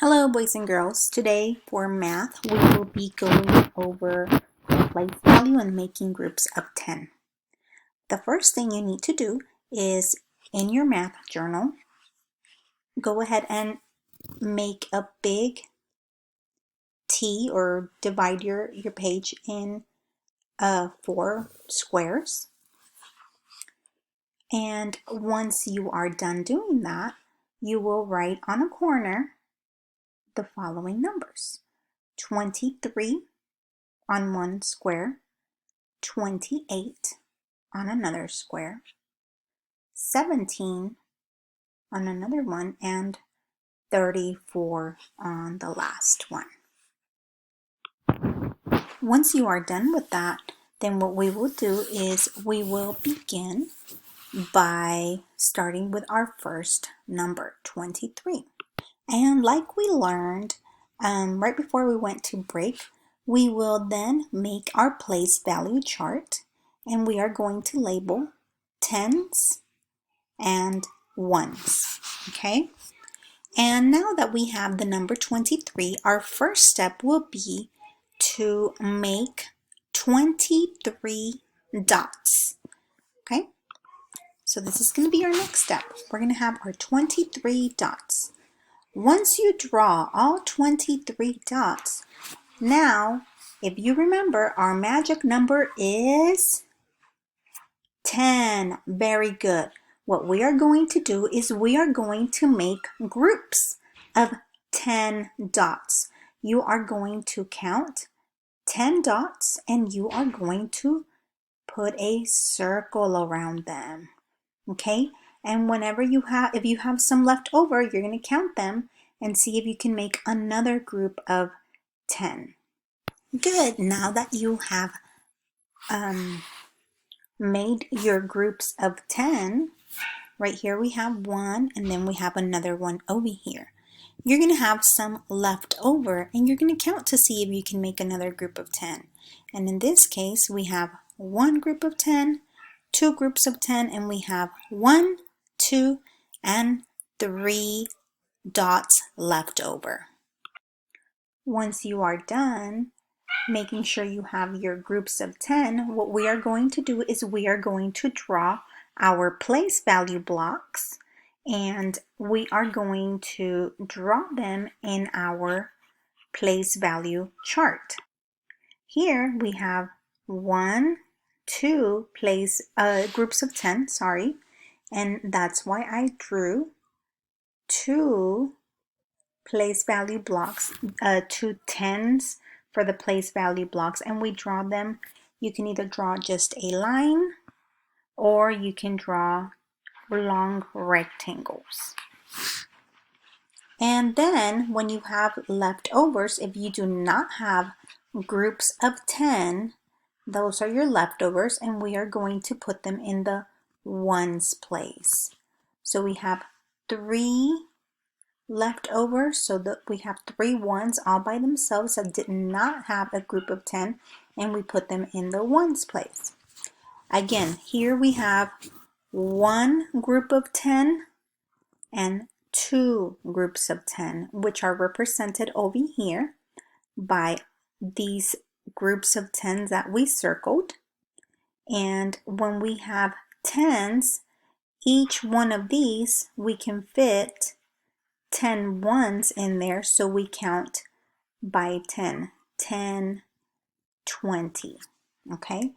Hello boys and girls. Today for math we will be going over place value and making groups of 10. The first thing you need to do is in your math journal, go ahead and make a big T or divide your page in 4 squares. And once you are done doing that, you will write on a corner the following numbers: 23 on one square, 28 on another square, 17 on another one, and 34 on the last one. Once you are done with that, then what we will do is we will begin by starting with our first number, 23. And like we learned right before we went to break, we will then make our place value chart, and we are going to label tens and ones, okay? And now that we have the number 23, our first step will be to make 23 dots, okay? So this is going to be our next step. We're going to have our 23 dots. Once you draw all 23 dots, now, if you remember, our magic number is 10. Very good. What we are going to do is we are going to make groups of 10 dots. You are going to count 10 dots and you are going to put a circle around them. Okay? And whenever if you have some left over, you're going to count them and see if you can make another group of 10. Good. Now that you have made your groups of 10, right here we have one and then we have another one over here. You're going to have some left over and you're going to count to see if you can make another group of 10. And in this case, we have one group of 10, two groups of 10, and we have 1, 2, and 3 dots left over. Once you are done making sure you have your groups of 10, what we are going to do is we are going to draw our place value blocks, and we are going to draw them in our place value chart. Here we have 1, 2 groups of 10, and that's why I drew 2 place value blocks, 2 tens for the place value blocks, and we draw them. You can either draw just a line or you can draw long rectangles. And then when you have leftovers, if you do not have groups of 10, those are your leftovers, and we are going to put them in the ones place. So we have 3 left over, so that we have 3 ones all by themselves that did not have a group of 10, and we put them in the ones place. Again, here we have 1 group of 10 and 2 groups of 10, which are represented over here by these groups of 10s that we circled. And when we have 10s, each one of these we can fit 10 ones in there, so we count by 10, 10, 20, okay?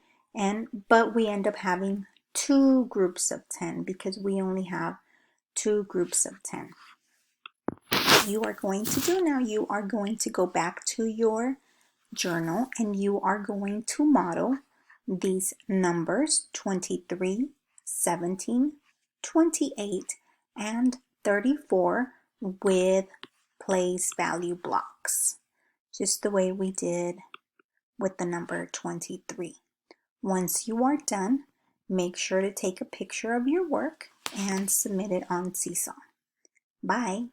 But we end up having 2 groups of 10 because we only have 2 groups of 10. What you are going to do now, you are going to go back to your journal and you are going to model these numbers 23, 17, 28, and 34 with place value blocks, just the way we did with the number 23. Once you are done, make sure to take a picture of your work and submit it on Seesaw. Bye.